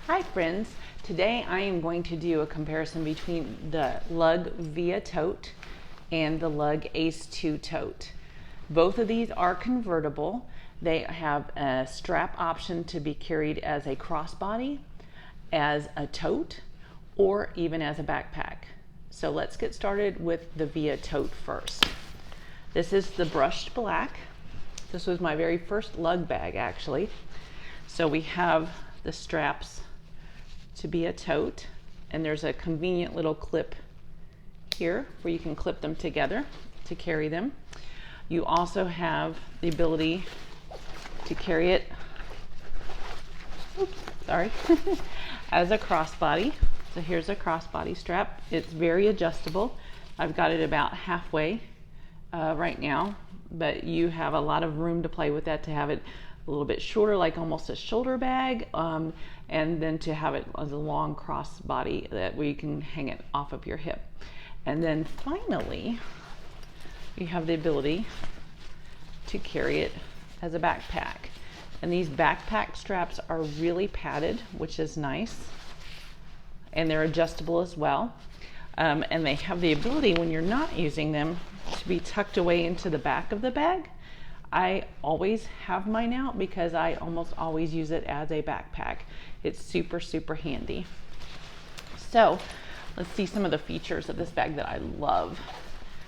Hi friends, today I am going to do a comparison between the Lug Via Tote and the Lug Ace 2 Tote. Both of these are convertible. They have a strap option to be carried as a crossbody, as a tote, or even as a backpack. So let's get started with the Via Tote first. This is the brushed black. This was my very first lug bag actually. So we have the straps to be a tote, and there's a convenient little clip here where you can clip them together to carry them. You also have the ability to carry it as a crossbody. So here's a crossbody strap. It's very adjustable. I've got it about halfway right now, but you have a lot of room to play with that, to have it a little bit shorter, like almost a shoulder bag, and then to have it as a long cross body where you can hang it off of your hip. And then finally, you have the ability to carry it as a backpack. And these backpack straps are really padded, which is nice. And they're adjustable as well. And they have the ability, when you're not using them, to be tucked away into the back of the bag. I always have mine out because I almost always use it as a backpack. It's super, super handy. So let's see some of the features of this bag that I love.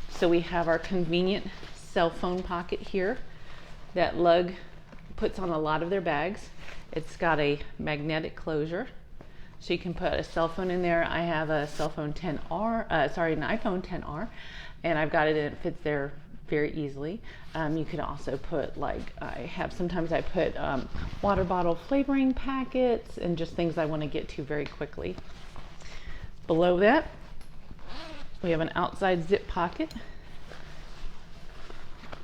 So we have our convenient cell phone pocket here that Lug puts on a lot of their bags. It's got a magnetic closure, so you can put a cell phone in there. I have a cell phone 10R, an iPhone 10R, and I've got it and it fits there very easily. You can also put, sometimes I put water bottle flavoring packets and just things I want to get to very quickly. Below that, we have an outside zip pocket.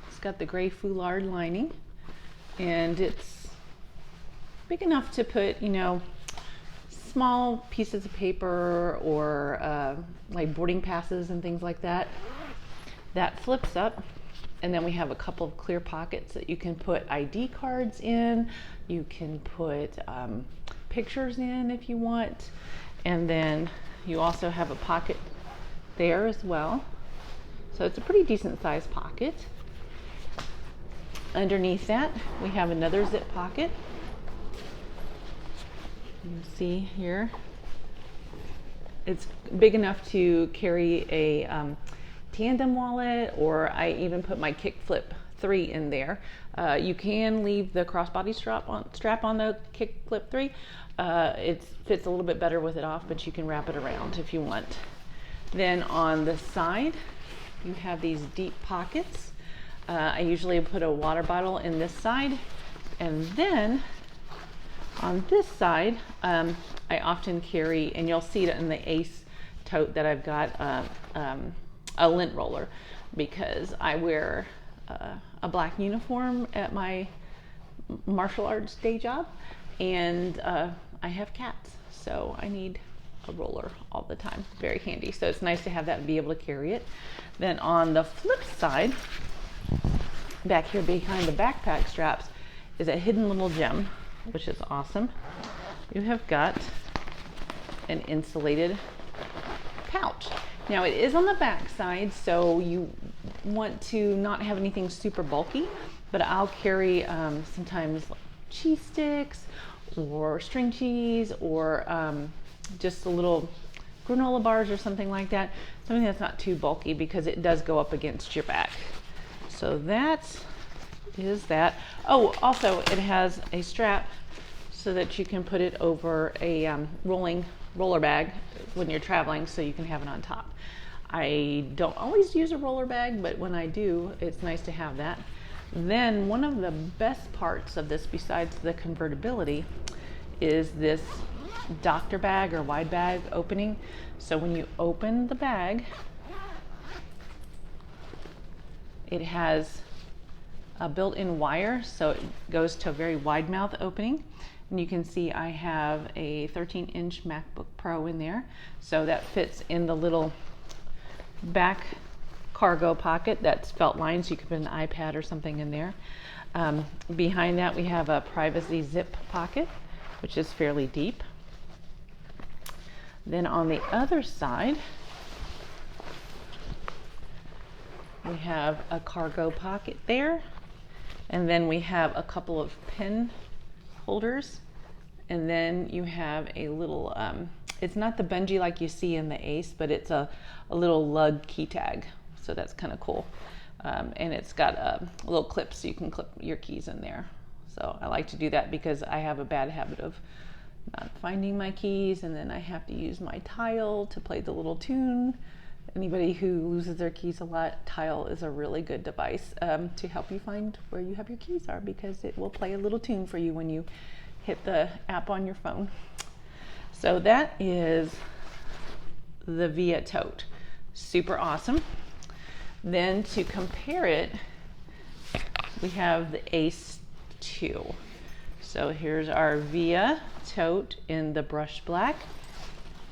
It's got the gray foulard lining, and it's big enough to put, small pieces of paper or like boarding passes and things like that. That flips up, and then we have a couple of clear pockets that you can put ID cards in. You can put pictures in if you want, and then you also have a pocket there as well. So it's a pretty decent sized pocket. Underneath that, we have another zip pocket. You can see here, it's big enough to carry a tandem wallet, or I even put my Kickflip 3 in there. You can leave the crossbody strap on the Kickflip 3. It fits a little bit better with it off, but you can wrap it around if you want. Then on the side, you have these deep pockets. I usually put a water bottle in this side, and then on this side, I often carry, and you'll see it in the Ace tote that I've got, a lint roller, because I wear a black uniform at my martial arts day job, and I have cats, so I need a roller all the time. Very handy. So it's nice to have that and be able to carry it. Then on the flip side, back here behind the backpack straps, is a hidden little gem, which is awesome. You have got an insulated pouch. Now it is on the back side, so you want to not have anything super bulky, but I'll carry sometimes cheese sticks or string cheese, or just a little granola bars or something like that. Something that's not too bulky, because it does go up against your back. So that is that. Oh, also it has a strap so that you can put it over a roller bag when you're traveling, so you can have it on top. I don't always use a roller bag, but when I do, it's nice to have that. Then one of the best parts of this, besides the convertibility, is this doctor bag or wide bag opening. So when you open the bag, it has a built-in wire, so it goes to a very wide mouth opening. And you can see I have a 13-inch MacBook Pro in there, so that fits in the little back cargo pocket that's felt lined, so you can put an iPad or something in there. Behind that we have a privacy zip pocket, which is fairly deep. Then on the other side, we have a cargo pocket there. And then we have a couple of pen holders. And then you have a little, it's not the bungee like you see in the Ace, but it's a little lug key tag. So that's kind of cool. And it's got a little clip so you can clip your keys in there. So I like to do that because I have a bad habit of not finding my keys, and then I have to use my tile to play the little tune. Anybody who loses their keys a lot, tile is a really good device to help you find where you have your keys are, because it will play a little tune for you when you hit the app on your phone. So that is the Via Tote. Super awesome. Then to compare it, we have the Ace 2. So here's our Via Tote in the brush black,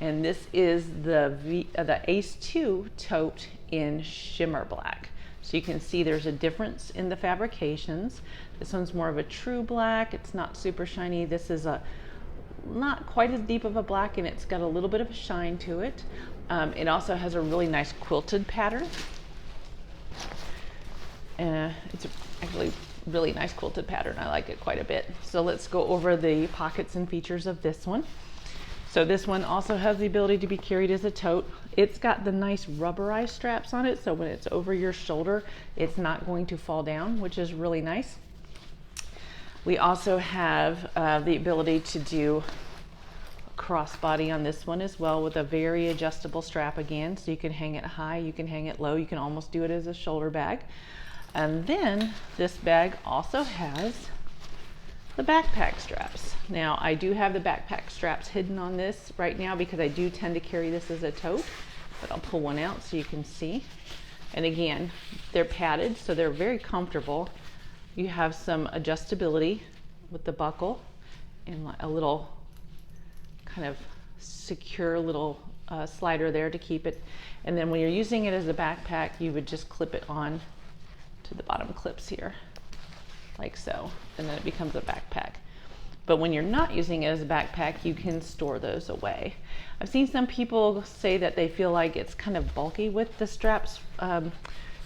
and this is the Ace 2 Tote in shimmer black. So you can see there's a difference in the fabrications. This one's more of a true black. It's not super shiny. This is not quite as deep of a black, and it's got a little bit of a shine to it. It also has a really nice quilted pattern. It's actually really nice quilted pattern. I like it quite a bit. So let's go over the pockets and features of this one. So this one also has the ability to be carried as a tote. It's got the nice rubberized straps on it, so when it's over your shoulder, it's not going to fall down, which is really nice. We also have the ability to do a crossbody on this one as well, with a very adjustable strap again, so you can hang it high, you can hang it low, you can almost do it as a shoulder bag. And then this bag also has the backpack straps. Now I do have the backpack straps hidden on this right now because I do tend to carry this as a tote, but I'll pull one out so you can see. And again, they're padded, so they're very comfortable. You have some adjustability with the buckle and a little kind of secure little slider there to keep it. And then when you're using it as a backpack, you would just clip it on to the bottom clips here, like so, and then it becomes a backpack. But when you're not using it as a backpack, you can store those away. I've seen some people say that they feel like it's kind of bulky with the straps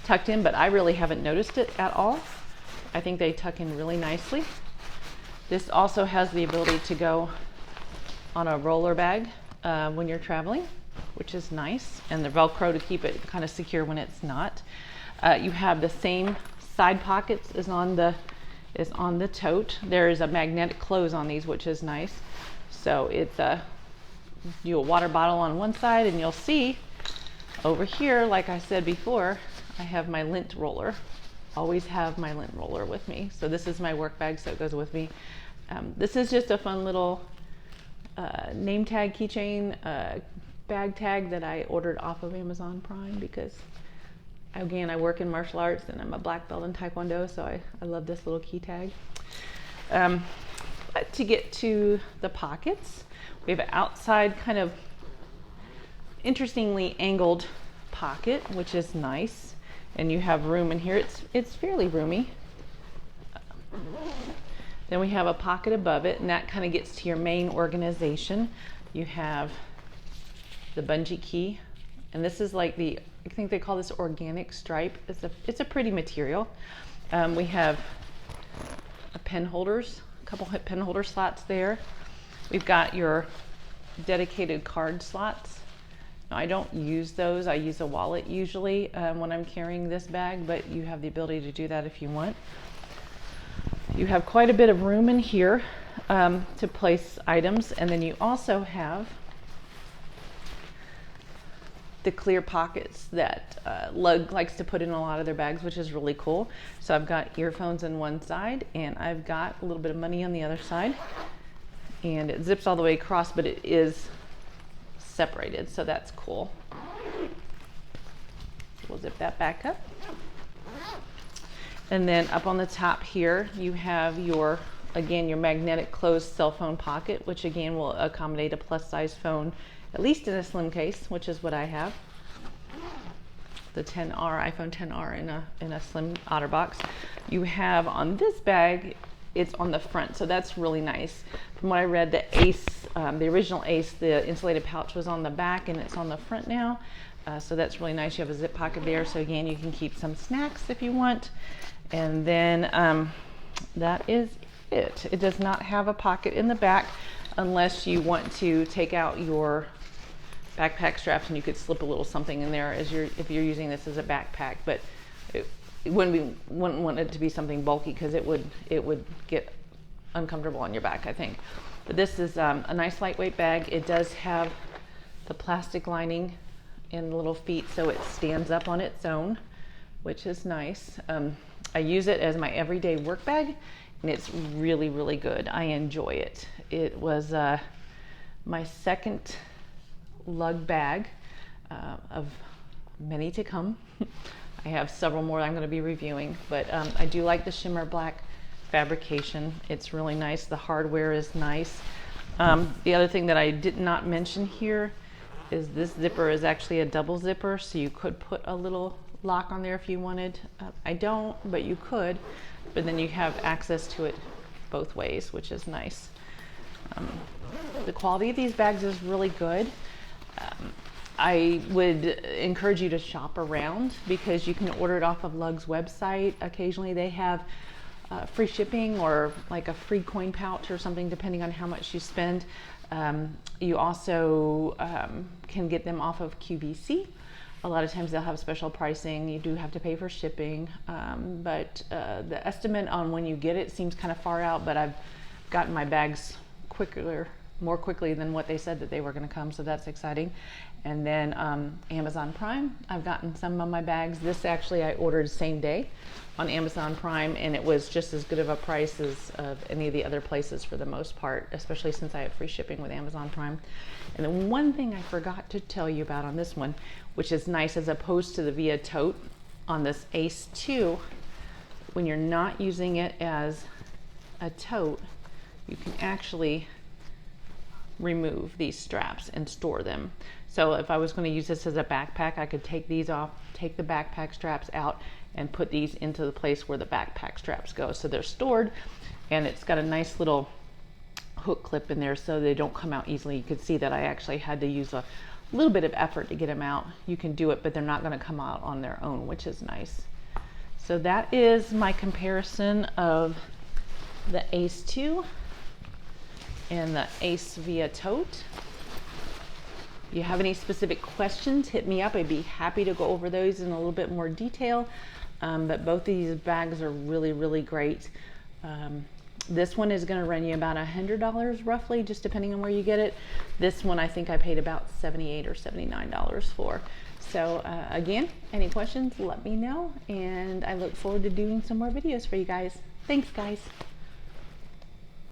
tucked in, but I really haven't noticed it at all. I think they tuck in really nicely. This also has the ability to go on a roller bag when you're traveling, which is nice, and the Velcro to keep it kind of secure when it's not. You have the same side pockets as on the tote. There is a magnetic close on these, which is nice. So it's a water bottle on one side, and you'll see over here, like I said before, I have my lint roller. Always have my lint roller with me. So this is my work bag, so it goes with me. This is just a fun little name tag keychain bag tag that I ordered off of Amazon Prime because, again, I work in martial arts and I'm a black belt in Taekwondo, so I love this little key tag. But to get to the pockets, we have an outside kind of interestingly angled pocket, which is nice, and you have room in here. It's fairly roomy. Then we have a pocket above it, and that kind of gets to your main organization. You have the bungee key, and this is like I think they call this organic stripe. It's a pretty material. We have a pen holders, a couple pen holder slots there. We've got your dedicated card slots. Now, I don't use those. I use a wallet usually when I'm carrying this bag, but you have the ability to do that if you want. You have quite a bit of room in here to place items, and then you also have the clear pockets that Lug likes to put in a lot of their bags, which is really cool. So I've got earphones on one side, and I've got a little bit of money on the other side, and it zips all the way across, but it is separated, so that's cool. We'll zip that back up. And then up on the top here, you have your magnetic closed cell phone pocket, which again will accommodate a plus size phone, at least in a slim case, which is what I have. The iPhone XR in a slim OtterBox. You have on this bag, it's on the front, so that's really nice. From what I read, the Ace The original Ace, the insulated pouch was on the back and it's on the front now. So that's really nice. You have a zip pocket there. So again, you can keep some snacks if you want. And then that is it. It does not have a pocket in the back unless you want to take out your backpack straps, and you could slip a little something in there as if you're using this as a backpack. But it wouldn't want it to be something bulky, because it would get uncomfortable on your back, I think. But this is a nice lightweight bag. It does have the plastic lining in the little feet, so it stands up on its own, which is nice. I use it as my everyday work bag, and it's really, really good. I enjoy it. It was my second Lug bag of many to come. I have several more I'm going to be reviewing, but I do like the shimmer black fabrication. It's really nice. The hardware is nice. The other thing that I did not mention here is this zipper is actually a double zipper, so you could put a little lock on there if you wanted. I don't, but you could. But then you have access to it both ways, which is nice. The quality of these bags is really good. I would encourage you to shop around, because you can order it off of Lug's website. Occasionally they have free shipping, or like a free coin pouch or something, depending on how much you spend. You also can get them off of QVC. A lot of times they'll have special pricing. You do have to pay for shipping, but the estimate on when you get it seems kind of far out, but I've gotten my bags more quickly than what they said that they were going to come, so that's exciting. And then Amazon Prime, I've gotten some of my bags. This actually I ordered same day on Amazon Prime, and it was just as good of a price as any of the other places for the most part, especially since I have free shipping with Amazon Prime. And then one thing I forgot to tell you about on this one, which is nice as opposed to the Via Tote, on this Ace 2, when you're not using it as a tote, you can actually remove these straps and store them. So if I was going to use this as a backpack, I could take these off, take the backpack straps out, and put these into the place where the backpack straps go. So they're stored, and it's got a nice little hook clip in there so they don't come out easily. You could see that I actually had to use a little bit of effort to get them out. You can do it, but they're not going to come out on their own, which is nice. So that is my comparison of the Ace 2 and the Ace Via Tote. If you have any specific questions, hit me up. I'd be happy to go over those in a little bit more detail. But both of these bags are really, really great. This one is going to run you about $100 roughly, just depending on where you get it. This one I think I paid about $78 or $79 for. So again, any questions, let me know, and I look forward to doing some more videos for you guys. Thanks, guys.